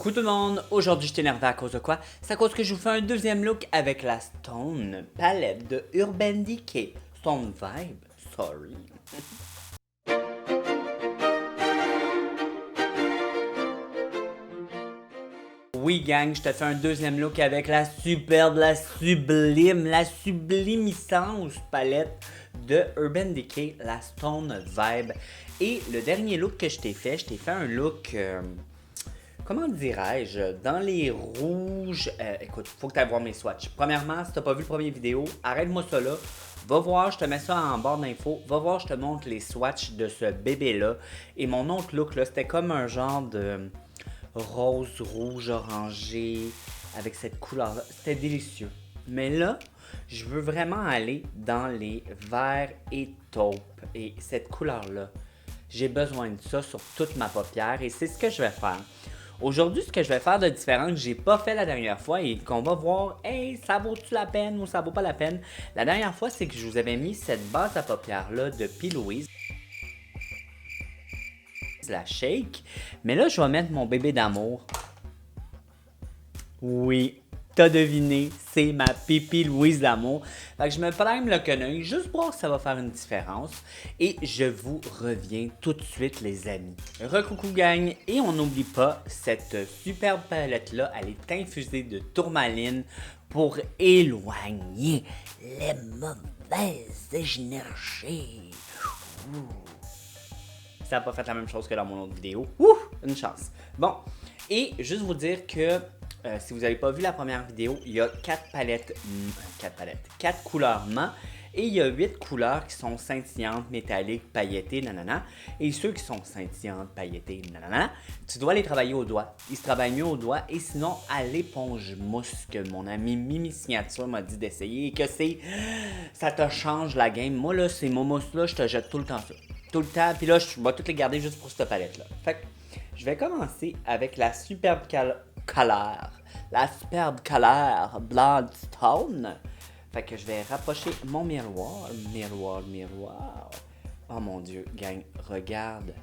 Coucou tout le monde, aujourd'hui je t'énerve à cause de quoi? C'est à cause que je vous fais un deuxième look avec la Stone palette de Urban Decay. Stone Vibe, sorry. Oui gang, je te fais un deuxième look avec la superbe, la sublime, la sublimissance palette de Urban Decay, la Stone Vibe. Et le dernier look que je t'ai fait un look... comment dirais-je, dans les rouges, écoute, faut que tu ailles voir mes swatchs. Premièrement, si t'as pas vu le premier vidéo, arrête-moi ça là. Va voir, je te mets ça en barre d'infos. Va voir, je te montre les swatchs de ce bébé-là. Et mon autre look, là, c'était comme un genre de rose, rouge, orangé, avec cette couleur-là. C'était délicieux. Mais là, je veux vraiment aller dans les verts et taupes. Et cette couleur-là, j'ai besoin de ça sur toute ma paupière. Et c'est ce que je vais faire. Aujourd'hui, ce que je vais faire de différent que j'ai pas fait la dernière fois et qu'on va voir, hey, ça vaut-tu la peine ou ça vaut pas la peine? La dernière fois, c'est que je vous avais mis cette base à paupières-là de P. Louise, la Shake. Mais là, je vais mettre mon bébé d'amour. Oui, t'as deviné, c'est ma Pipi Louise d'amour. Fait que je me prime le quenouille juste pour voir que ça va faire une différence. Et je vous reviens tout de suite, les amis. Recoucou gang, et on n'oublie pas, cette superbe palette-là, elle est infusée de tourmaline pour éloigner les mauvaises énergies. Ça n'a pas fait la même chose que dans mon autre vidéo. Ouh, une chance. Bon, et juste vous dire que si vous n'avez pas vu la première vidéo, il y a 4 couleurs mat et il y a 8 couleurs qui sont scintillantes, métalliques, pailletées, nanana. Et ceux qui sont scintillantes, pailletées, nanana, tu dois les travailler au doigt. Ils se travaillent mieux au doigt et sinon à l'éponge mousse que mon ami Mimi Signature m'a dit d'essayer et que ça te change la game. Moi là, ces momos là, je te jette tout le temps ça. Tout le temps, puis là, je vais toutes les garder juste pour cette palette-là. Fait que je vais commencer avec la superbe la superbe colère Blood Stone. Fait que je vais rapprocher mon miroir. Oh mon Dieu, gang, regarde.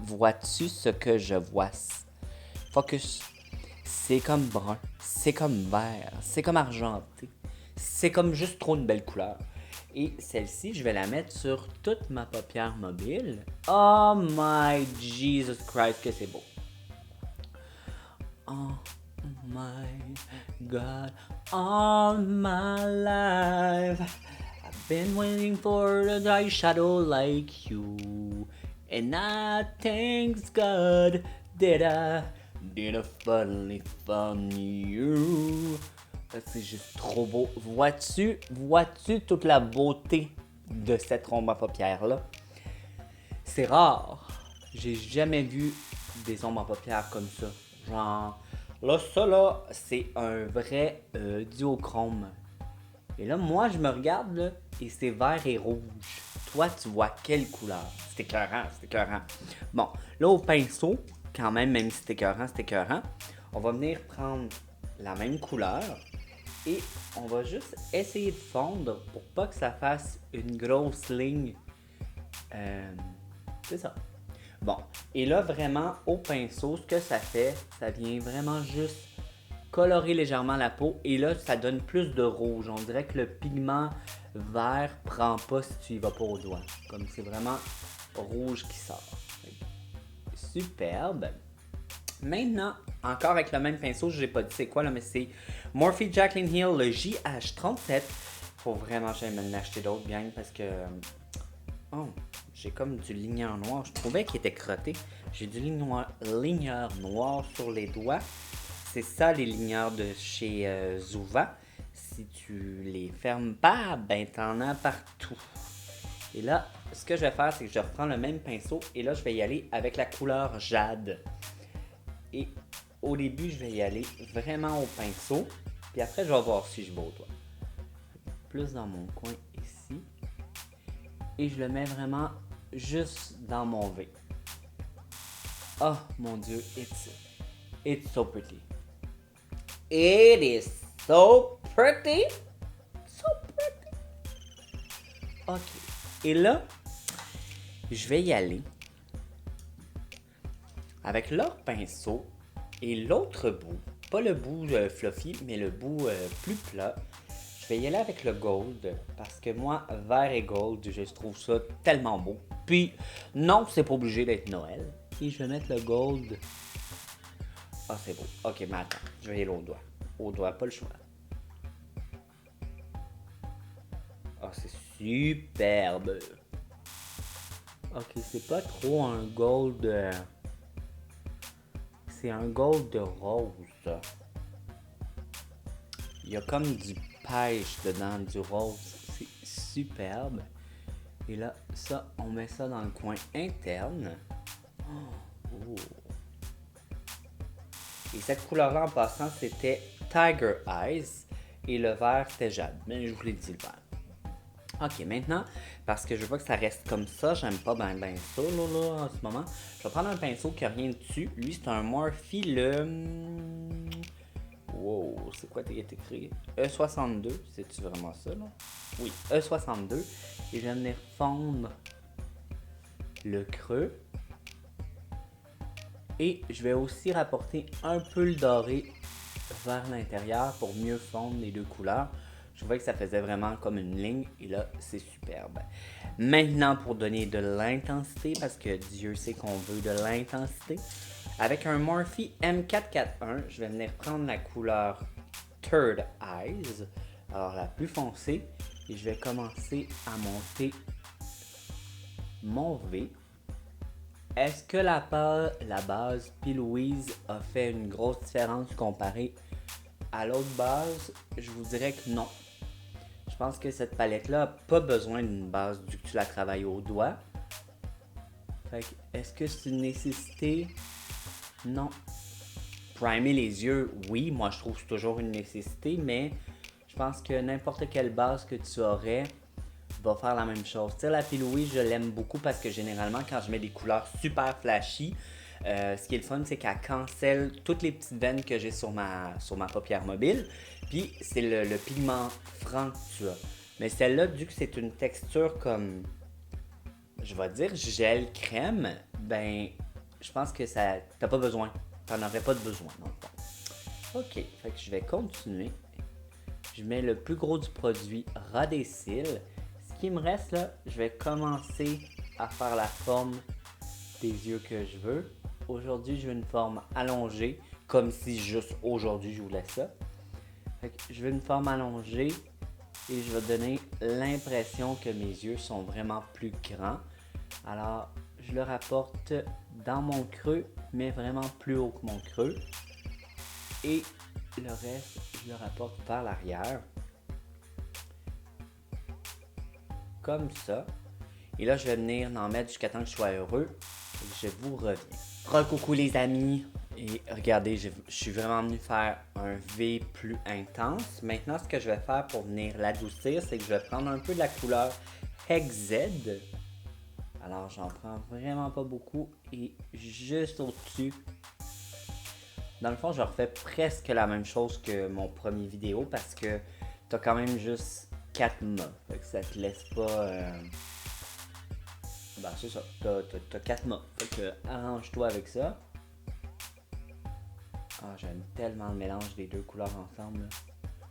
Vois-tu ce que je vois? Focus. C'est comme brun, c'est comme vert, c'est comme argenté. C'est comme juste trop une belle couleur. Et celle-ci, je vais la mettre sur toute ma paupière mobile. Oh my Jesus Christ, que c'est beau. Oh my God, all my life I've been waiting for a dry shadow like you. And I thanks God that I finally found you. C'est juste trop beau. Vois-tu toute la beauté de cette ombre à paupières-là? C'est rare. J'ai jamais vu des ombres à paupières comme ça. Genre, là, ça, là, c'est un vrai duochrome. Et là, moi, je me regarde, là, et c'est vert et rouge. Toi, tu vois quelle couleur? C'est écœurant. Bon, là, au pinceau, quand même si c'est écœurant, on va venir prendre la même couleur et on va juste essayer de fondre pour pas que ça fasse une grosse ligne. C'est ça. Bon, et là, vraiment, au pinceau, ce que ça fait, ça vient vraiment juste colorer légèrement la peau. Et là, ça donne plus de rouge. On dirait que le pigment vert prend pas si tu y vas pas au doigt. Comme c'est vraiment rouge qui sort. Superbe. Maintenant, encore avec le même pinceau, je n'ai pas dit c'est quoi là, mais c'est Morphe Jaclyn Hill, le JH37. Faut vraiment que j'aille me l'acheter d'autres, gang, parce que... Oh, j'ai comme du ligneur noir. Je trouvais qu'il était crotté. J'ai du ligneur noir sur les doigts. C'est ça les ligneurs de chez Zuva. Si tu les fermes pas, ben t'en as partout. Et là, ce que je vais faire, c'est que je reprends le même pinceau et là, je vais y aller avec la couleur jade. Et au début, je vais y aller vraiment au pinceau. Puis après, je vais voir si je vais au doigt. Plus dans mon coin ici. Et je le mets vraiment juste dans mon V. Oh mon Dieu, it's so pretty. It is so pretty. So pretty. Ok. Et là, je vais y aller avec leur pinceau Et l'autre bout, pas le bout fluffy, mais le bout plus plat, je vais y aller avec le gold parce que moi, vert et gold, je trouve ça tellement beau. Puis, non, c'est pas obligé d'être Noël. Et je vais mettre le gold. Ah, c'est beau. Ok, mais attends, je vais y aller au doigt. Au doigt, pas le choix. Ah, c'est superbe. Ok, c'est pas trop un gold. C'est un gold de rose. Il y a comme du pêche dedans, du rose. C'est superbe. Et là, ça, on met ça dans le coin interne. Oh. Et cette couleur-là, en passant, c'était Tiger Eyes. Et le vert, c'était Jade. Mais je vous l'ai dit, le vert. Ok, maintenant, parce que je veux pas que ça reste comme ça, j'aime pas ben ça, là, en ce moment. Je vais prendre un pinceau qui a rien dessus. Lui, c'est un Morphe, le... Wow, c'est quoi t'es écrit? E62, c'est-tu vraiment ça, là? Oui, E62. Et je vais venir fondre le creux. Et je vais aussi rapporter un peu le doré vers l'intérieur pour mieux fondre les deux couleurs. Je trouvais que ça faisait vraiment comme une ligne et là, c'est superbe. Maintenant, pour donner de l'intensité, parce que Dieu sait qu'on veut de l'intensité, avec un Morphe M441, je vais venir prendre la couleur Third Eyes, alors la plus foncée, et je vais commencer à monter mon V. Est-ce que la base P. Louise a fait une grosse différence comparée à l'autre base? Je vous dirais que non. Je pense que cette palette-là n'a pas besoin d'une base vu que tu la travailles au doigt. Fait que, est-ce que c'est une nécessité? Non. Primer les yeux, oui, moi je trouve que c'est toujours une nécessité, mais je pense que n'importe quelle base que tu aurais va faire la même chose. Tu sais, la P. Louise, je l'aime beaucoup parce que généralement, quand je mets des couleurs super flashy, ce qui est le fun, c'est qu'elle cancelle toutes les petites veines que j'ai sur ma paupière mobile. Puis, c'est le pigment franc que tu as. Mais celle-là, vu que c'est une texture comme, je vais dire, gel crème, ben, je pense que ça, t'as pas besoin. T'en aurais pas de besoin, dans le fond. Ok, fait que je vais continuer. Je mets le plus gros du produit ras des cils. Ce qui me reste là, je vais commencer à faire la forme des yeux que je veux. Aujourd'hui, je veux une forme allongée, comme si juste aujourd'hui je voulais ça. Fait que je veux une forme allongée et je vais donner l'impression que mes yeux sont vraiment plus grands. Alors, je le rapporte dans mon creux, mais vraiment plus haut que mon creux. Et le reste, je le rapporte vers l'arrière. Comme ça. Et là, je vais venir en mettre jusqu'à temps que je sois heureux. Et je vous reviens. Recoucou les amis. Et regardez, je suis vraiment venu faire un V plus intense. Maintenant, ce que je vais faire pour venir l'adoucir, c'est que je vais prendre un peu de la couleur Hex Z. Alors, j'en prends vraiment pas beaucoup. Et juste au-dessus. Dans le fond, je refais presque la même chose que mon premier vidéo parce que t'as quand même juste 4 mâts. Fait que ça te laisse pas... Ben, c'est ça. T'as 4 mâts. Fait que arrange-toi avec ça. Ah, j'aime tellement le mélange des deux couleurs ensemble. Là.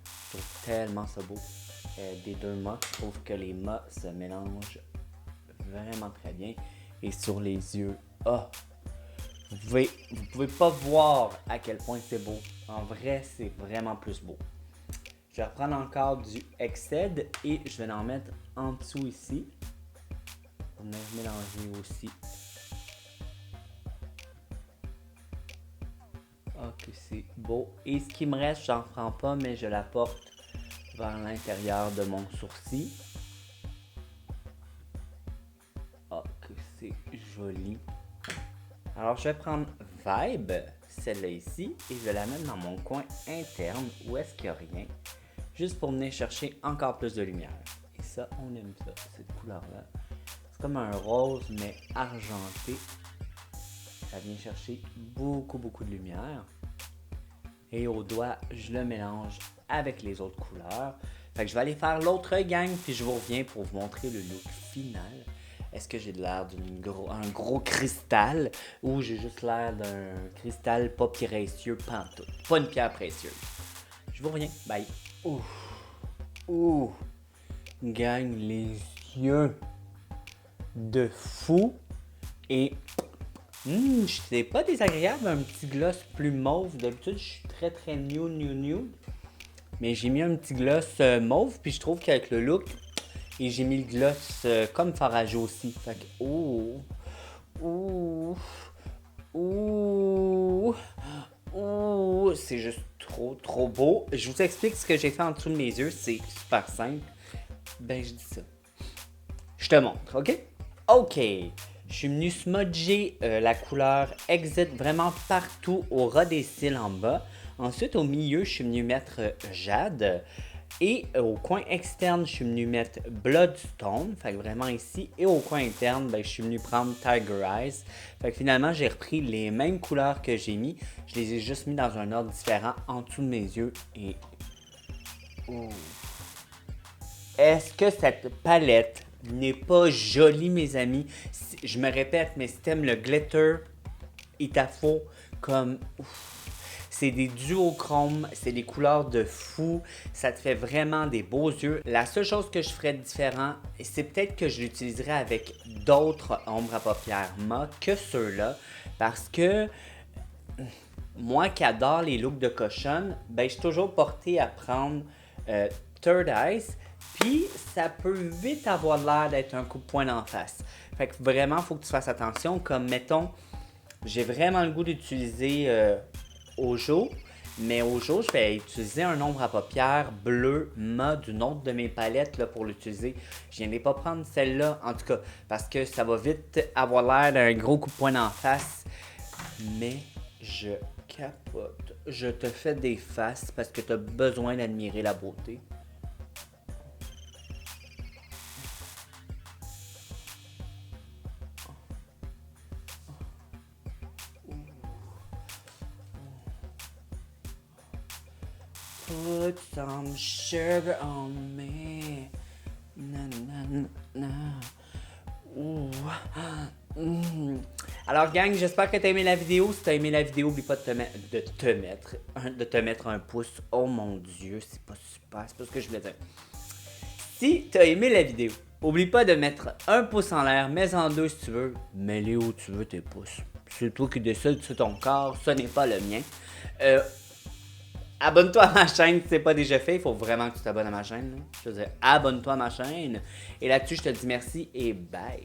Je trouve tellement ça beau. Des deux mâts, je trouve que les mâts se mélangent vraiment très bien. Et sur les yeux, vous pouvez pas voir à quel point c'est beau. En vrai, c'est vraiment plus beau. Je vais reprendre encore du Exced et je vais en mettre en dessous ici. On va mélanger aussi. Ok, c'est beau. Et ce qui me reste, j'en prends pas, mais je l'apporte vers l'intérieur de mon sourcil. Ok, c'est joli. Alors, je vais prendre Vibe, celle-là ici, et je vais la mettre dans mon coin interne, où est-ce qu'il n'y a rien, juste pour venir chercher encore plus de lumière. Et ça, on aime ça, cette couleur-là. C'est comme un rose, mais argenté. Ça vient chercher beaucoup, beaucoup de lumière. Et au doigt, je le mélange avec les autres couleurs. Fait que je vais aller faire l'autre gang, puis je vous reviens pour vous montrer le look final. est-ce que j'ai l'air d'un gros cristal ou j'ai juste l'air d'un cristal pas précieux pantoute? Pas une pierre précieuse. Je vous reviens. Bye. Ouh. Ouh. Gagne les yeux de fou. Et c'est pas désagréable un petit gloss plus mauve. D'habitude, je suis très nude. Mais j'ai mis un petit gloss mauve, puis je trouve qu'avec le look, et j'ai mis le gloss comme Farage aussi. Fait que, c'est juste trop beau. Je vous explique ce que j'ai fait en dessous de mes yeux, c'est super simple. Ben, je dis ça. Je te montre, ok? Ok. Je suis venu smudger la couleur Exit vraiment partout au ras des cils en bas. Ensuite, au milieu, je suis venu mettre Jade. Et au coin externe, je suis venu mettre Bloodstone, fait que vraiment ici. Et au coin interne, ben, je suis venu prendre Tiger Eyes. Fait que finalement, j'ai repris les mêmes couleurs que j'ai mis. Je les ai juste mis dans un ordre différent en dessous de mes yeux. Et... oh. Est-ce que cette palette n'est pas jolie, mes amis? Je me répète, mais si t'aimes le glitter, il t'a faut comme... ouf. C'est des duochromes, c'est des couleurs de fou, ça te fait vraiment des beaux yeux. La seule chose que je ferais différent, c'est peut-être que je l'utiliserais avec d'autres ombres à paupières mat que ceux-là, parce que moi qui adore les looks de cochonne, ben je suis toujours porté à prendre Third Eyes, puis ça peut vite avoir l'air d'être un coup de poing d'en face. Fait que vraiment, il faut que tu fasses attention, comme mettons, j'ai vraiment le goût d'utiliser... Ojo, mais Ojo, je vais utiliser un ombre à paupières bleu mat d'une autre de mes palettes là, pour l'utiliser. Je viens de pas prendre celle-là, en tout cas, parce que ça va vite avoir l'air d'un gros coup de poing en face. Mais je capote. Je te fais des faces parce que tu as besoin d'admirer la beauté. Put some sugar on me. Na, na, na, na. Ouh. Alors gang, j'espère que tu as aimé la vidéo. Si tu as aimé la vidéo, n'oublie pas de te mettre un pouce. Oh mon dieu, c'est pas super, c'est pas ce que je voulais dire. Si tu as aimé la vidéo, oublie pas de mettre un pouce en l'air, mets-en deux si tu veux, mets-les où tu veux tes pouces. C'est toi qui décides sur ton corps, ce n'est pas le mien. Abonne-toi à ma chaîne si ce n'est pas déjà fait. Il faut vraiment que tu t'abonnes à ma chaîne. Là. Je veux dire, abonne-toi à ma chaîne. Et là-dessus, je te dis merci et bye.